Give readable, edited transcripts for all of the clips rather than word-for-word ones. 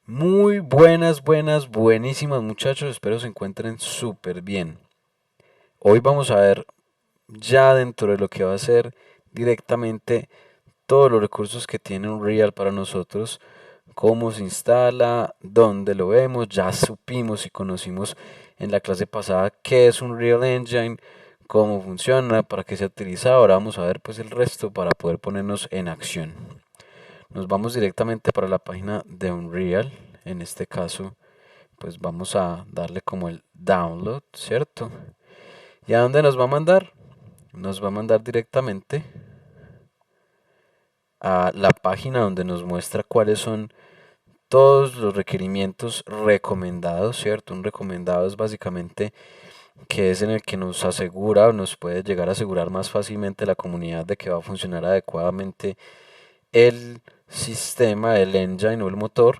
Muy buenas, buenísimas muchachos, espero se encuentren súper bien. Hoy vamos a ver ya dentro de lo que va a ser directamente todos los recursos que tiene Unreal para nosotros, cómo se instala, dónde lo vemos, ya supimos y conocimos en la clase pasada qué es Unreal Engine, cómo funciona, para qué se utiliza. Ahora vamos a ver pues el resto para poder ponernos en acción. Nos vamos directamente para la página de Unreal, en este caso pues vamos a darle como el download, ¿cierto? ¿Y a dónde nos va a mandar? Nos va a mandar directamente a la página donde nos muestra cuáles son todos los requerimientos recomendados, ¿cierto? Un recomendado es básicamente que es en el que nos asegura o nos puede llegar a asegurar más fácilmente la comunidad de que va a funcionar adecuadamente el sistema, el engine o el motor.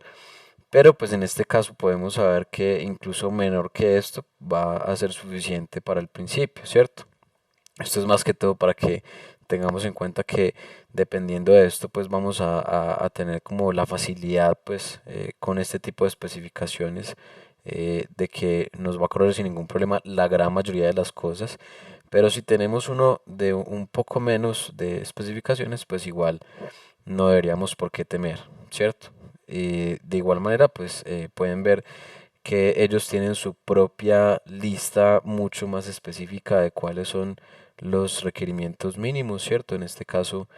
Pero pues en este caso podemos saber que incluso menor que esto va a ser suficiente para el principio, ¿cierto? Esto es más que todo para que tengamos en cuenta que dependiendo de esto pues vamos a tener como la facilidad pues con este tipo de especificaciones de que nos va a correr sin ningún problema la gran mayoría de las cosas. Pero si tenemos uno de un poco menos de especificaciones pues igual no deberíamos por qué temer, ¿cierto? Y de igual manera, pues pueden ver que ellos tienen su propia lista mucho más específica de cuáles son los requerimientos mínimos, ¿cierto? En este caso,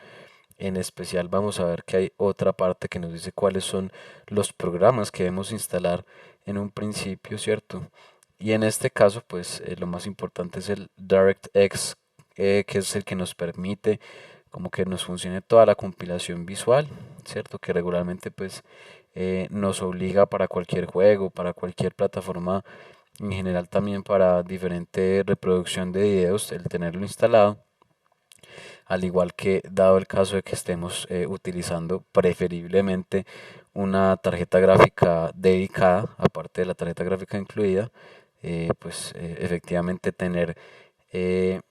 en especial, vamos a ver que hay otra parte que nos dice cuáles son los programas que debemos instalar en un principio, ¿cierto? Y en este caso, pues lo más importante es el DirectX, que es el que nos permite como que nos funcione toda la compilación visual, ¿cierto? Que regularmente pues nos obliga para cualquier juego, para cualquier plataforma, en general también para diferente reproducción de videos, el tenerlo instalado. Al igual que dado el caso de que estemos utilizando preferiblemente una tarjeta gráfica dedicada, aparte de la tarjeta gráfica incluida, pues efectivamente tener eh,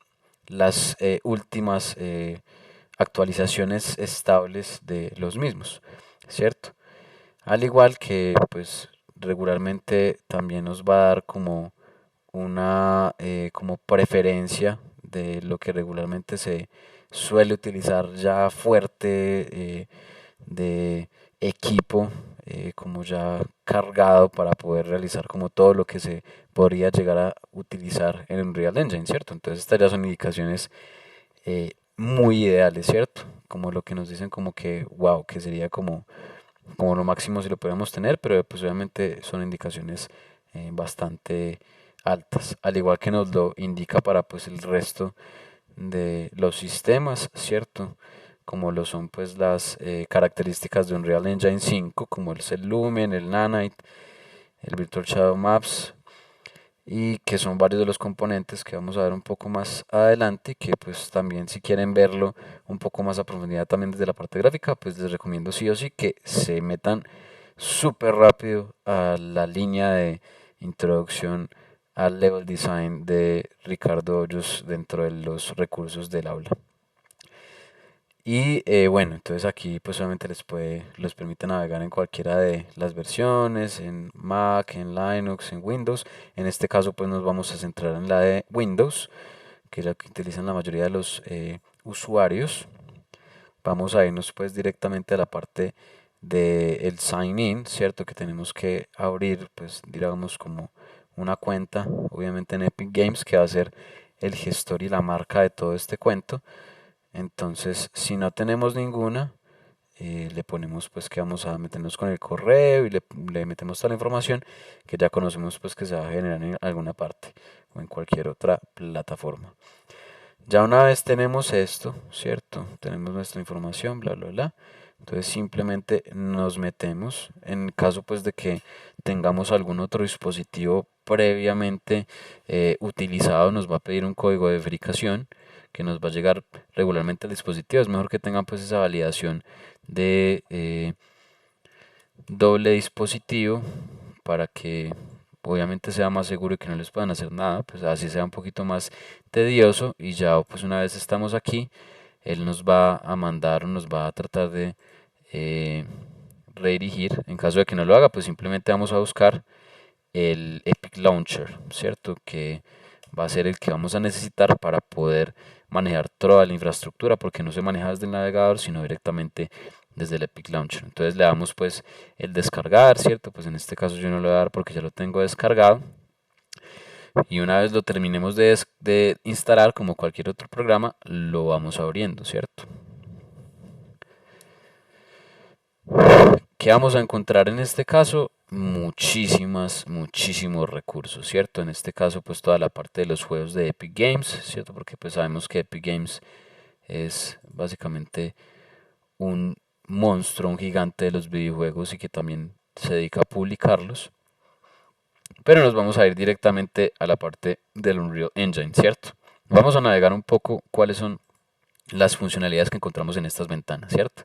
las últimas actualizaciones estables de los mismos, ¿cierto? Al igual que pues regularmente también nos va a dar como una como preferencia de lo que regularmente se suele utilizar ya fuerte de equipo como ya cargado para poder realizar como todo lo que se podría llegar a utilizar en Unreal Engine, ¿cierto? Entonces estas ya son indicaciones muy ideales, ¿cierto? Como lo que nos dicen como que, wow, que sería como lo máximo si lo podemos tener, pero pues obviamente son indicaciones bastante altas, al igual que nos lo indica para pues el resto de los sistemas, ¿cierto? Como lo son pues las características de Unreal Engine 5, como es el Lumen, el Nanite, el Virtual Shadow Maps, y que son varios de los componentes que vamos a ver un poco más adelante, que pues también si quieren verlo un poco más a profundidad también desde la parte gráfica, pues les recomiendo sí o sí que se metan súper rápido a la línea de introducción al level design de Ricardo Hoyos dentro de los recursos del aula. Y bueno, entonces aquí pues obviamente les permite navegar en cualquiera de las versiones, en Mac, en Linux, en Windows. En este caso pues nos vamos a centrar en la de Windows, que es la que utilizan la mayoría de los usuarios. Vamos a irnos pues directamente a la parte del sign in, ¿cierto? Que tenemos que abrir pues digamos como una cuenta, obviamente en Epic Games, que va a ser el gestor y la marca de todo este cuento. Entonces, si no tenemos ninguna, le ponemos pues que vamos a meternos con el correo y le metemos toda la información que ya conocemos pues que se va a generar en alguna parte o en cualquier otra plataforma. Ya una vez tenemos esto, ¿cierto? Tenemos nuestra información, bla, bla, bla. Entonces simplemente nos metemos. En caso pues de que tengamos algún otro dispositivo previamente utilizado, nos va a pedir un código de verificación que nos va a llegar regularmente al dispositivo. Es mejor que tengan pues esa validación de doble dispositivo para que obviamente sea más seguro y que no les puedan hacer nada, pues así sea un poquito más tedioso y ya pues una vez estamos aquí él nos va a mandar o nos va a tratar de eh, redirigir. En caso de que no lo haga, pues simplemente vamos a buscar el Epic Launcher, ¿cierto? Que va a ser el que vamos a necesitar para poder manejar toda la infraestructura, porque no se maneja desde el navegador, sino directamente desde el Epic Launcher. Entonces le damos pues el descargar, ¿cierto? Pues en este caso yo no lo voy a dar porque ya lo tengo descargado. Y una vez lo terminemos de instalar, como cualquier otro programa, lo vamos abriendo, ¿cierto? ¿Qué vamos a encontrar en este caso? Muchísimos recursos, ¿cierto? En este caso, pues toda la parte de los juegos de Epic Games, ¿cierto? Porque pues sabemos que Epic Games es básicamente un monstruo, un gigante de los videojuegos y que también se dedica a publicarlos. Pero nos vamos a ir directamente a la parte del Unreal Engine, ¿cierto? Vamos a navegar un poco cuáles son las funcionalidades que encontramos en estas ventanas, ¿cierto?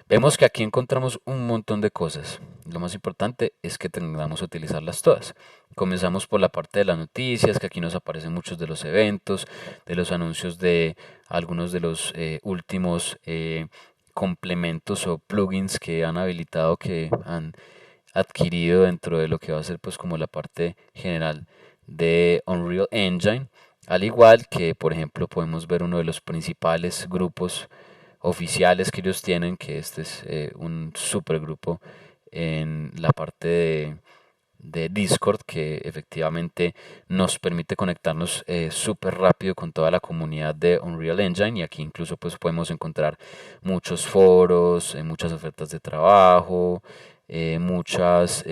Vemos que aquí encontramos un montón de cosas. Lo más importante es que tengamos que utilizarlas todas. Comenzamos por la parte de las noticias, que aquí nos aparecen muchos de los eventos, de los anuncios de algunos de los últimos complementos o plugins que han habilitado, que han adquirido dentro de lo que va a ser pues como la parte general de Unreal Engine. Al igual que, por ejemplo, podemos ver uno de los principales grupos oficiales que ellos tienen, que este es un supergrupo en la parte de Discord, que efectivamente nos permite conectarnos súper rápido con toda la comunidad de Unreal Engine, y aquí incluso pues podemos encontrar muchos foros, muchas ofertas de trabajo, muchas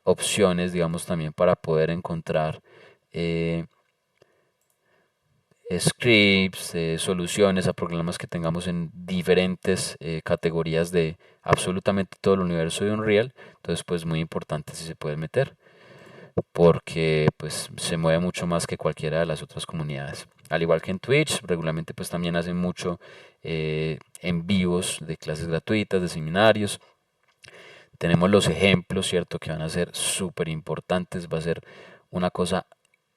opciones, digamos, también para poder encontrar eh, scripts, soluciones a problemas que tengamos en diferentes categorías de absolutamente todo el universo de Unreal. Entonces, pues muy importante si se puede meter, porque pues se mueve mucho más que cualquiera de las otras comunidades. Al igual que en Twitch, regularmente pues también hacen mucho en vivos de clases gratuitas, de seminarios. Tenemos los ejemplos, ¿cierto? Que van a ser súper importantes. Va a ser una cosa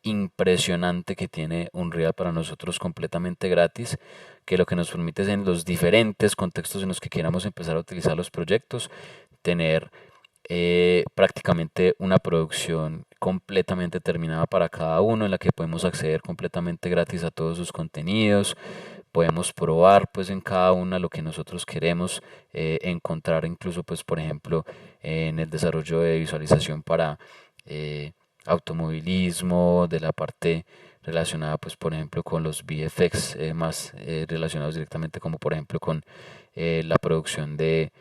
impresionante que tiene Unreal para nosotros, completamente gratis, que lo que nos permite es, en los diferentes contextos en los que queramos empezar a utilizar los proyectos, tener prácticamente una producción completamente terminada para cada uno, en la que podemos acceder completamente gratis a todos sus contenidos. Podemos probar pues en cada una lo que nosotros queremos encontrar, incluso pues por ejemplo en el desarrollo de visualización para automovilismo, de la parte relacionada pues por ejemplo con los VFX más relacionados directamente, como por ejemplo con la producción de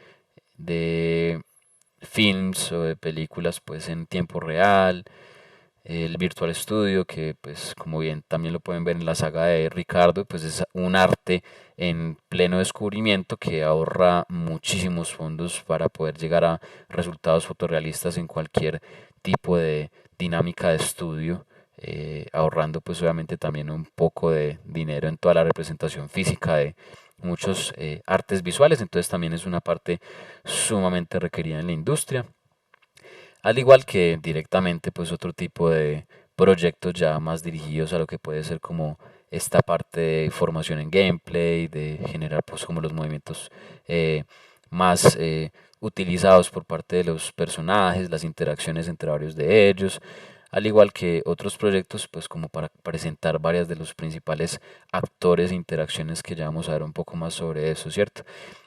films o de películas pues en tiempo real, el Virtual Studio, que pues como bien también lo pueden ver en la saga de Ricardo, pues es un arte en pleno descubrimiento que ahorra muchísimos fondos para poder llegar a resultados fotorrealistas en cualquier tipo de dinámica de estudio, ahorrando pues obviamente también un poco de dinero en toda la representación física de muchos artes visuales. Entonces también es una parte sumamente requerida en la industria, al igual que directamente pues otro tipo de proyectos ya más dirigidos a lo que puede ser como esta parte de formación en gameplay, de generar pues como los movimientos más utilizados por parte de los personajes, las interacciones entre varios de ellos, al igual que otros proyectos pues como para presentar varias de los principales actores e interacciones, que ya vamos a ver un poco más sobre eso, ¿cierto?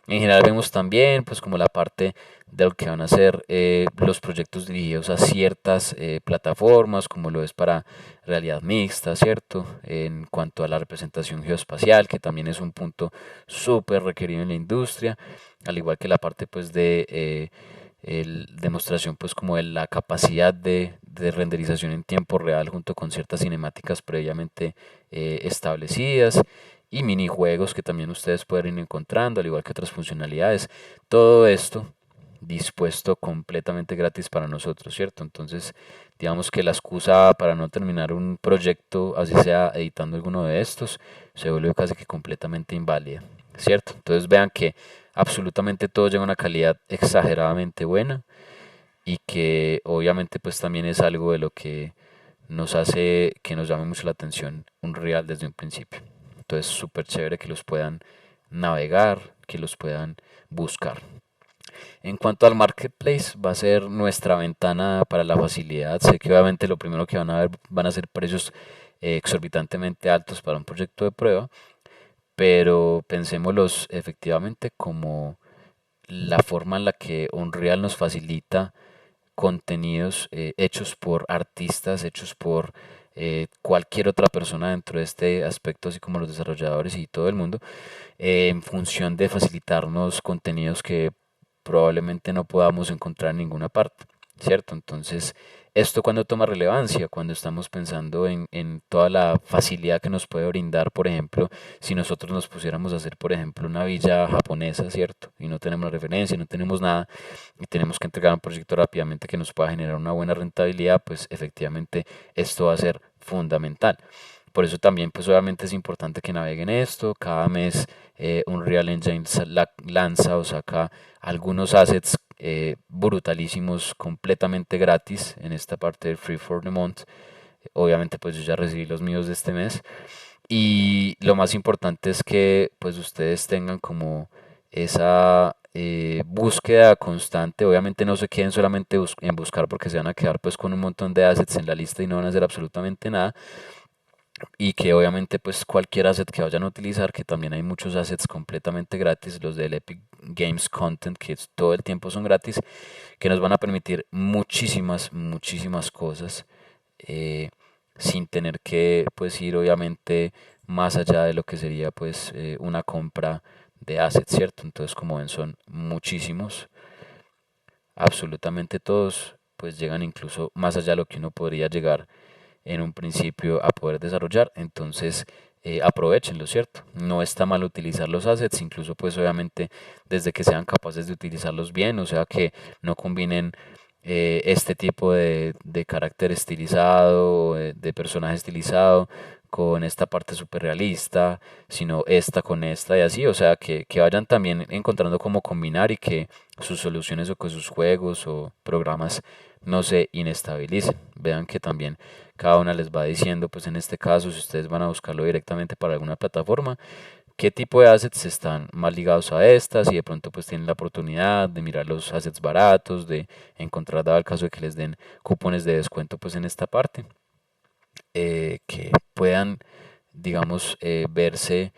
En general vemos también pues como la parte de lo que van a ser los proyectos dirigidos a ciertas plataformas, como lo es para realidad mixta, ¿cierto? En cuanto a la representación geoespacial, que también es un punto súper requerido en la industria, al igual que la parte pues de demostración pues como de la capacidad de renderización en tiempo real, junto con ciertas cinemáticas previamente establecidas, y minijuegos que también ustedes pueden ir encontrando, al igual que otras funcionalidades. Todo esto dispuesto completamente gratis para nosotros, ¿cierto? Entonces, digamos que la excusa para no terminar un proyecto, así sea editando alguno de estos, se vuelve casi que completamente inválida, ¿cierto? Entonces vean que absolutamente todo llega a una calidad exageradamente buena, y que obviamente pues también es algo de lo que nos hace que nos llame mucho la atención Unreal desde un principio. Entonces súper chévere que los puedan navegar, que los puedan buscar. En cuanto al marketplace, va a ser nuestra ventana para la facilidad. Sé que obviamente lo primero que van a ver van a ser precios exorbitantemente altos para un proyecto de prueba, pero pensémoslos efectivamente como la forma en la que Unreal nos facilita contenidos hechos por artistas, hechos por cualquier otra persona dentro de este aspecto, así como los desarrolladores y todo el mundo, en función de facilitarnos contenidos que probablemente no podamos encontrar en ninguna parte, ¿cierto? Entonces, esto cuando toma relevancia, cuando estamos pensando en toda la facilidad que nos puede brindar, por ejemplo, si nosotros nos pusiéramos a hacer, por ejemplo, una villa japonesa, ¿cierto? Y no tenemos referencia, no tenemos nada, y tenemos que entregar un proyecto rápidamente que nos pueda generar una buena rentabilidad, pues efectivamente esto va a ser fundamental. Por eso también, pues obviamente es importante que naveguen esto. Cada mes Unreal Engine lanza o saca algunos assets brutalísimos, completamente gratis en esta parte del Free for the Month. Obviamente, pues yo ya recibí los míos de este mes. Y lo más importante es que pues ustedes tengan como esa búsqueda constante. Obviamente no se queden solamente en buscar porque se van a quedar pues con un montón de assets en la lista y no van a hacer absolutamente nada, y que obviamente pues cualquier asset que vayan a utilizar, que también hay muchos assets completamente gratis, los del Epic Games Content, que todo el tiempo son gratis, que nos van a permitir muchísimas cosas, eh, sin tener que pues ir obviamente más allá de lo que sería pues una compra de assets, ¿cierto? Entonces, como ven, son muchísimos, absolutamente todos, pues llegan incluso más allá de lo que uno podría llegar en un principio a poder desarrollar. Entonces, aprovechenlo, ¿cierto? No está mal utilizar los assets, incluso pues obviamente desde que sean capaces de utilizarlos bien, o sea que no combinen este tipo de carácter estilizado, de personaje estilizado, con esta parte súper realista, sino esta con esta y así, o sea, que vayan también encontrando cómo combinar y que sus soluciones o que sus juegos o programas no se inestabilicen. Vean que también cada una les va diciendo, pues en este caso, si ustedes van a buscarlo directamente para alguna plataforma, qué tipo de assets están más ligados a estas, y de pronto pues tienen la oportunidad de mirar los assets baratos, de encontrar, dado el caso de que les den cupones de descuento pues en esta parte, que puedan, digamos, verse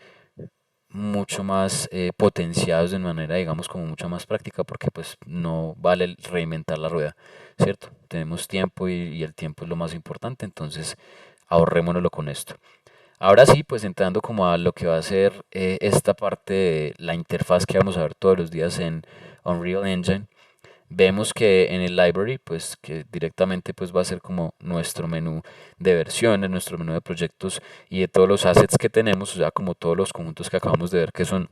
mucho más potenciados de manera, digamos, como mucho más práctica, porque pues no vale reinventar la rueda, ¿cierto? Tenemos tiempo y el tiempo es lo más importante, entonces ahorrémonoslo con esto. Ahora sí, pues entrando como a lo que va a ser esta parte de la interfaz que vamos a ver todos los días en Unreal Engine, vemos que en el library, pues que directamente pues va a ser como nuestro menú de versiones, nuestro menú de proyectos y de todos los assets que tenemos, o sea, como todos los conjuntos que acabamos de ver que son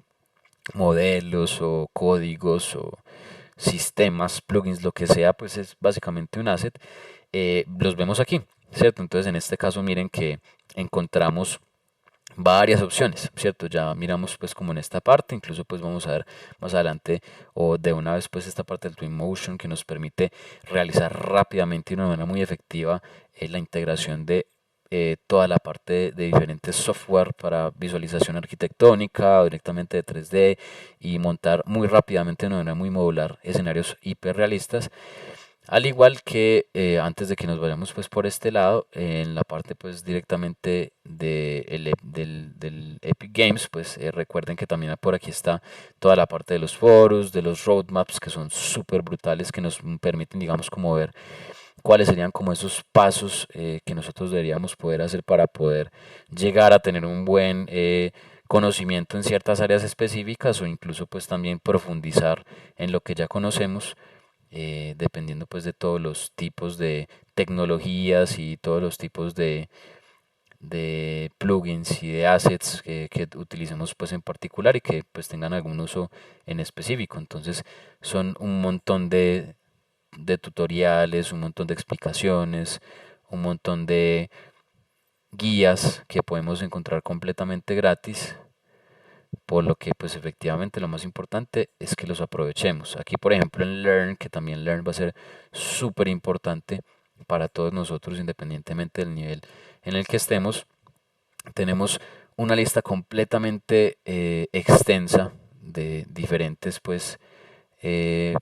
modelos o códigos o sistemas, plugins, lo que sea, pues es básicamente un asset. Los vemos aquí, ¿cierto? Entonces en este caso miren que encontramos varias opciones, ¿cierto? Ya miramos pues como en esta parte, incluso pues vamos a ver más adelante o de una vez pues esta parte del Twinmotion que nos permite realizar rápidamente y de una manera muy efectiva la integración de toda la parte de diferentes software para visualización arquitectónica o directamente de 3D y montar muy rápidamente de una manera muy modular escenarios hiperrealistas. Al igual que antes de que nos vayamos pues por este lado, en la parte pues directamente del Epic Games, pues recuerden que también por aquí está toda la parte de los foros, de los roadmaps que son súper brutales, que nos permiten digamos como ver cuáles serían como esos pasos que nosotros deberíamos poder hacer para poder llegar a tener un buen conocimiento en ciertas áreas específicas o incluso pues también profundizar en lo que ya conocemos, dependiendo pues de todos los tipos de tecnologías y todos los tipos de plugins y de assets que utilicemos pues en particular y que pues tengan algún uso en específico. Entonces son un montón de tutoriales, un montón de explicaciones, un montón de guías que podemos encontrar completamente gratis, por lo que pues efectivamente lo más importante es que los aprovechemos. Aquí por ejemplo en Learn, que también Learn va a ser súper importante para todos nosotros independientemente del nivel en el que estemos, tenemos una lista completamente extensa de diferentes pues eh,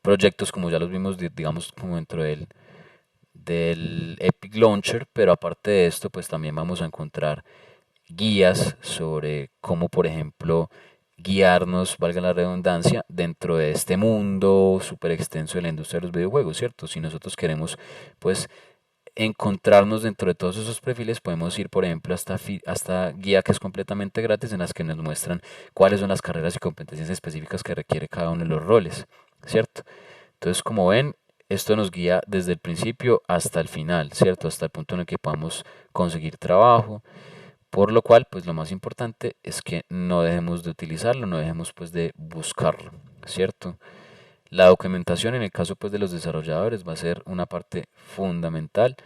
proyectos como ya los vimos digamos como dentro del Epic Launcher, pero aparte de esto pues también vamos a encontrar guías sobre cómo, por ejemplo, guiarnos, valga la redundancia, dentro de este mundo súper extenso de la industria de los videojuegos, ¿cierto? Si nosotros queremos, pues, encontrarnos dentro de todos esos perfiles, podemos ir, por ejemplo, hasta guía que es completamente gratis, en las que nos muestran cuáles son las carreras y competencias específicas que requiere cada uno de los roles, ¿cierto? Entonces, como ven, esto nos guía desde el principio hasta el final, ¿cierto? Hasta el punto en el que podamos conseguir trabajo, por lo cual, pues lo más importante es que no dejemos de utilizarlo, no dejemos pues de buscarlo, ¿cierto? La documentación en el caso pues de los desarrolladores va a ser una parte fundamental,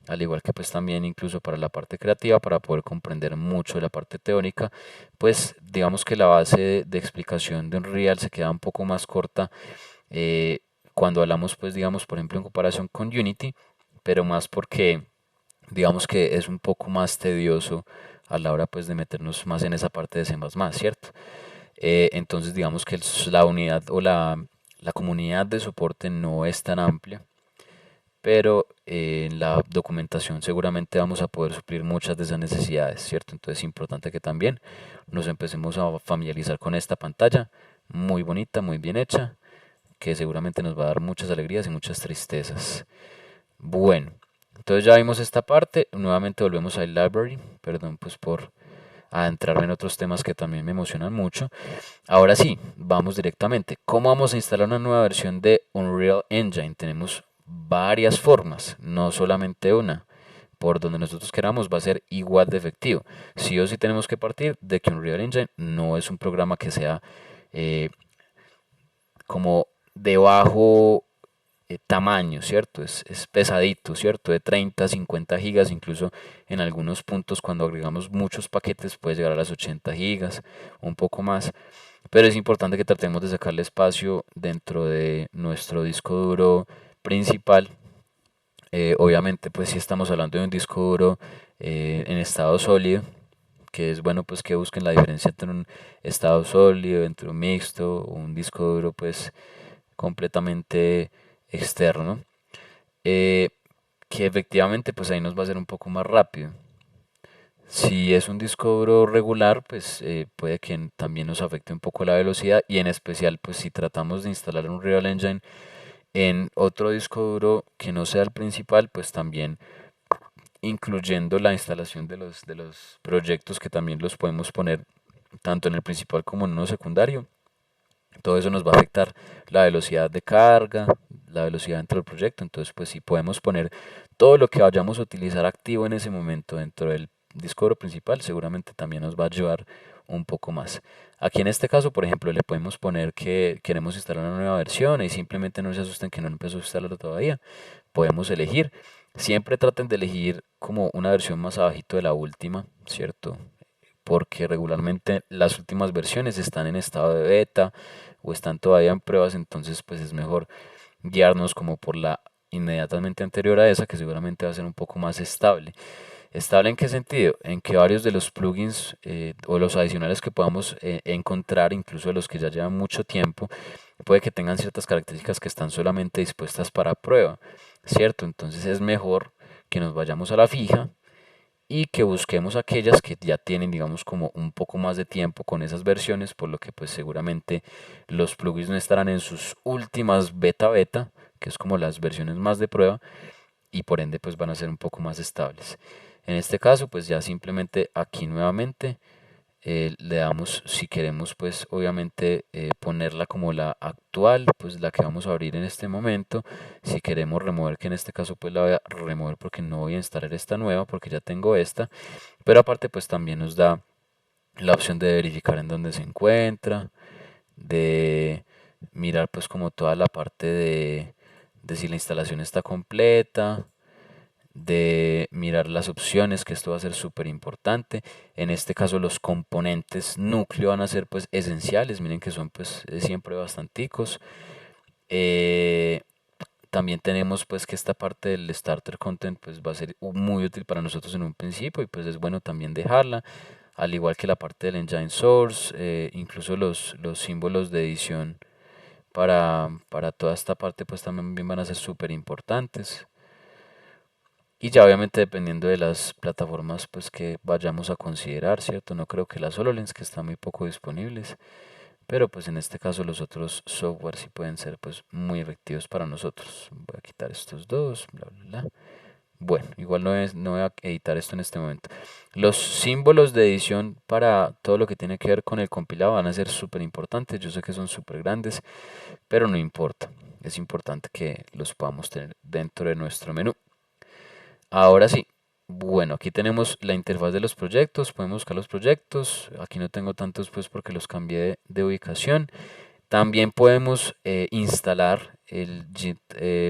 al igual que pues también incluso para la parte creativa, para poder comprender mucho de la parte teórica, pues digamos que la base de explicación de Unreal se queda un poco más corta eh, cuando hablamos pues digamos por ejemplo en comparación con Unity, pero más porque digamos que es un poco más tedioso a la hora pues de meternos más en esa parte de C++, ¿cierto? Entonces digamos que la unidad o la comunidad de soporte no es tan amplia, pero en la documentación seguramente vamos a poder suplir muchas de esas necesidades, ¿cierto? Entonces es importante que también nos empecemos a familiarizar con esta pantalla, muy bonita, muy bien hecha, que seguramente nos va a dar muchas alegrías y muchas tristezas. Bueno, entonces ya vimos esta parte, nuevamente volvemos al library, perdón pues por adentrarme en otros temas que también me emocionan mucho. Ahora sí, vamos directamente. ¿Cómo vamos a instalar una nueva versión de Unreal Engine? Tenemos varias formas, no solamente una. Por donde nosotros queramos va a ser igual de efectivo. Sí o sí tenemos que partir de que Unreal Engine no es un programa que sea eh, como de bajo tamaño, ¿cierto? Es pesadito, ¿cierto? De 30, 50 gigas, incluso en algunos puntos cuando agregamos muchos paquetes puede llegar a las 80 gigas, un poco más. Pero es importante que tratemos de sacarle espacio dentro de nuestro disco duro principal. Obviamente, pues si estamos hablando de un disco duro en estado sólido, que es bueno pues que busquen la diferencia entre un estado sólido, entre un mixto, o un disco duro pues completamente externo, eh, que efectivamente pues ahí nos va a ser un poco más rápido. Si es un disco duro regular, pues puede que también nos afecte un poco la velocidad y en especial pues si tratamos de instalar un Real Engine en otro disco duro que no sea el principal, pues también incluyendo la instalación de los proyectos que también los podemos poner tanto en el principal como en uno secundario. Todo eso nos va a afectar la velocidad de carga, la velocidad dentro del proyecto. Entonces, pues si podemos poner todo lo que vayamos a utilizar activo en ese momento dentro del disco duro principal, seguramente también nos va a ayudar un poco más. Aquí en este caso, por ejemplo, le podemos poner que queremos instalar una nueva versión y simplemente no se asusten que no empezó a instalarlo todavía. Podemos elegir. Siempre traten de elegir como una versión más abajito de la última, ¿cierto? Porque regularmente las últimas versiones están en estado de beta o están todavía en pruebas, entonces pues es mejor guiarnos como por la inmediatamente anterior a esa que seguramente va a ser un poco más estable. ¿Estable en qué sentido? En que varios de los plugins o los adicionales que podamos encontrar, incluso de los que ya llevan mucho tiempo, puede que tengan ciertas características que están solamente dispuestas para prueba, ¿cierto? Entonces es mejor que nos vayamos a la fija y que busquemos aquellas que ya tienen, digamos, como un poco más de tiempo con esas versiones, por lo que pues seguramente los plugins no estarán en sus últimas beta, que es como las versiones más de prueba, y por ende pues van a ser un poco más estables. En este caso pues ya simplemente aquí nuevamente le damos, si queremos pues obviamente ponerla como la actual, pues la que vamos a abrir en este momento. Si queremos remover, que en este caso pues la voy a remover porque no voy a instalar esta nueva porque ya tengo esta, pero aparte pues también nos da la opción de verificar en dónde se encuentra, de mirar pues como toda la parte de si la instalación está completa, de mirar las opciones, que esto va a ser súper importante. En este caso los componentes núcleo van a ser pues esenciales, miren que son pues siempre bastanticos. Eh, También tenemos pues que esta parte del starter content pues va a ser muy útil para nosotros en un principio y pues es bueno también dejarla. al igual que la parte del engine source, incluso los símbolos de edición para toda esta parte pues también van a ser súper importantes. Y ya obviamente dependiendo de las plataformas pues que vayamos a considerar, ¿cierto? No creo que las HoloLens que están muy poco disponibles, pero pues en este caso los otros software sí pueden ser pues muy efectivos para nosotros. Voy a quitar estos dos, bla bla bla. Bueno, igual no voy a editar esto en este momento. Los símbolos de edición para todo lo que tiene que ver con el compilado van a ser súper importantes. Yo sé que son súper grandes, pero no importa. Es importante que los podamos tener dentro de nuestro menú. Ahora sí, bueno, aquí tenemos la interfaz de los proyectos. Podemos buscar los proyectos. Aquí no tengo tantos pues porque los cambié de ubicación. También podemos instalar el Git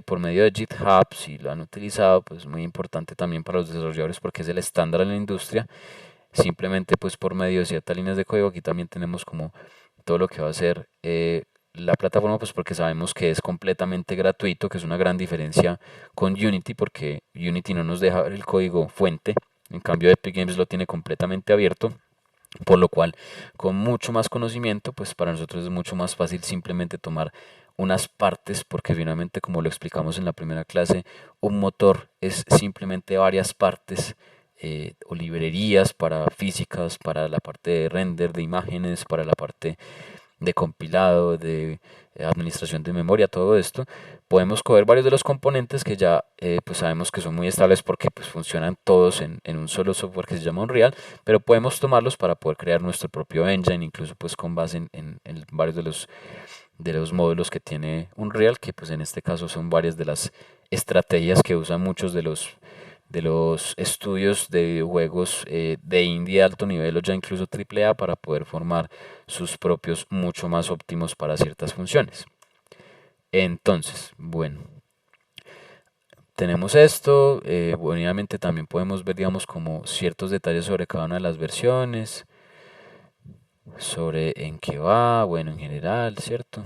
por medio de GitHub, si lo han utilizado, pues muy importante también para los desarrolladores porque es el estándar en la industria. Simplemente pues por medio de ciertas líneas de código, aquí también tenemos como todo lo que va a ser la plataforma, pues porque sabemos que es completamente gratuito, que es una gran diferencia con Unity, porque Unity no nos deja ver el código fuente, en cambio Epic Games lo tiene completamente abierto. Por lo cual, con mucho más conocimiento, pues para nosotros es mucho más fácil simplemente tomar unas partes, porque finalmente, como lo explicamos en la primera clase, un motor es simplemente varias partes o librerías para físicas, para la parte de render de imágenes, para la parte de compilado, de administración de memoria, todo esto, podemos coger varios de los componentes que ya pues sabemos que son muy estables porque pues funcionan todos en un solo software que se llama Unreal, pero podemos tomarlos para poder crear nuestro propio engine, incluso pues con base en varios de los módulos que tiene Unreal, que pues en este caso son varias de las estrategias que usan muchos de los estudios de videojuegos de indie de alto nivel o ya incluso triple A para poder formar sus propios mucho más óptimos para ciertas funciones. Entonces, bueno, tenemos esto, obviamente también podemos ver, digamos, como ciertos detalles sobre cada una de las versiones, sobre en qué va, bueno, en general, ¿cierto?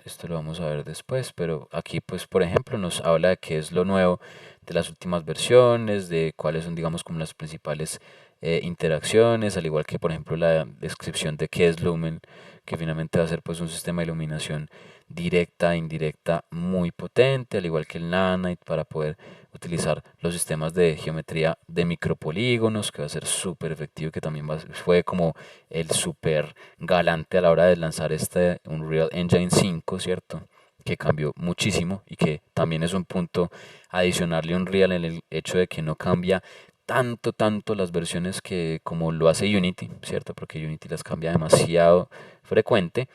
Esto lo vamos a ver después, pero aquí pues por ejemplo nos habla de qué es lo nuevo de las últimas versiones, de cuáles son digamos como las principales interacciones, al igual que por ejemplo la descripción de qué es Lumen, que finalmente va a ser pues un sistema de iluminación directa e indirecta muy potente, al igual que el Nanite para poder utilizar los sistemas de geometría de micropolígonos, que va a ser súper efectivo, que también fue como el súper galante a la hora de lanzar este Unreal Engine 5, ¿cierto? Que cambió muchísimo y que también es un punto adicional a Unreal en el hecho de que no cambia tanto las versiones que como lo hace Unity, ¿cierto? Porque Unity las cambia demasiado frecuente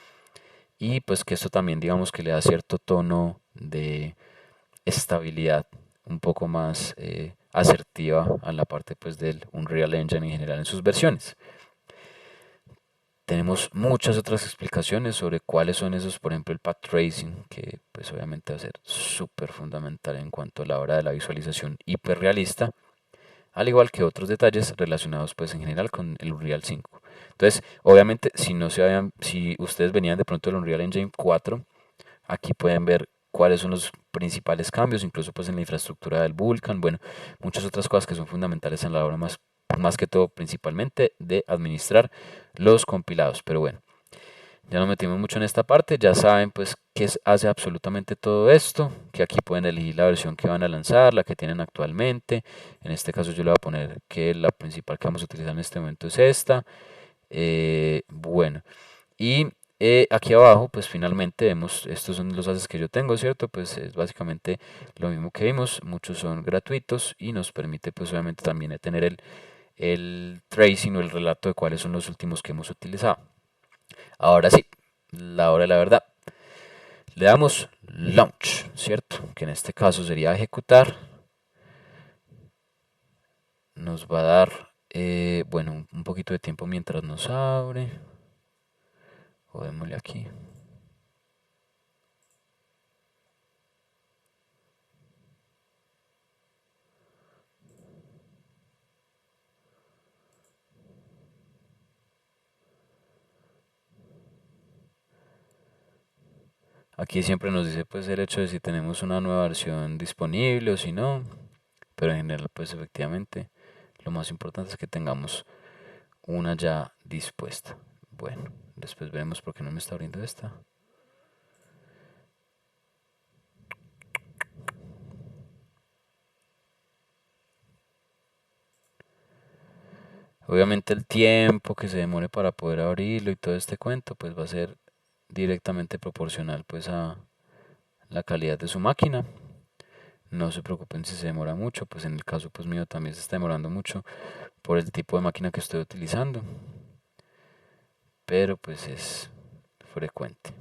y pues que esto también digamos que le da cierto tono de estabilidad un poco más asertiva a la parte pues del Unreal Engine en general en sus versiones. Tenemos muchas otras explicaciones sobre cuáles son esos, por ejemplo, el path tracing, que pues obviamente va a ser súper fundamental en cuanto a la hora de la visualización hiperrealista, al igual que otros detalles relacionados pues en general con el Unreal 5. Entonces, obviamente, si no se habían, si ustedes venían de pronto del Unreal Engine 4, aquí pueden ver cuáles son los principales cambios, incluso pues en la infraestructura del Vulkan, bueno, muchas otras cosas que son fundamentales en la hora más que todo principalmente de administrar los compilados. Pero bueno, ya nos metimos mucho en esta parte, ya saben pues qué hace absolutamente todo esto, que aquí pueden elegir la versión que van a lanzar, la que tienen actualmente. En este caso yo le voy a poner que la principal que vamos a utilizar en este momento es esta. Bueno, y aquí abajo, pues finalmente vemos, estos son los assets que yo tengo, ¿cierto? Pues es básicamente lo mismo que vimos, muchos son gratuitos y nos permite pues obviamente también tener el tracing o el relato de cuáles son los últimos que hemos utilizado. Ahora sí, la hora de la verdad. Le damos launch, ¿cierto? Que en este caso sería ejecutar. Nos va a dar, bueno, un poquito de tiempo mientras nos abre. O démosle aquí. Aquí siempre nos dice pues el hecho de si tenemos una nueva versión disponible o si no. Pero en general pues efectivamente lo más importante es que tengamos una ya dispuesta. Bueno, después veremos por qué no me está abriendo esta. Obviamente el tiempo que se demore para poder abrirlo y todo este cuento pues va a ser directamente proporcional pues a la calidad de su máquina. No se preocupen si se demora mucho, pues en el caso pues mío también se está demorando mucho por el tipo de máquina que estoy utilizando, pero pues es frecuente.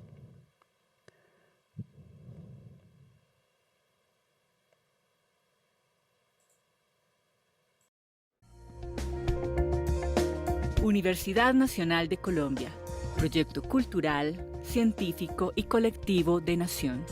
Universidad Nacional de Colombia, proyecto cultural, científico y colectivo de nación.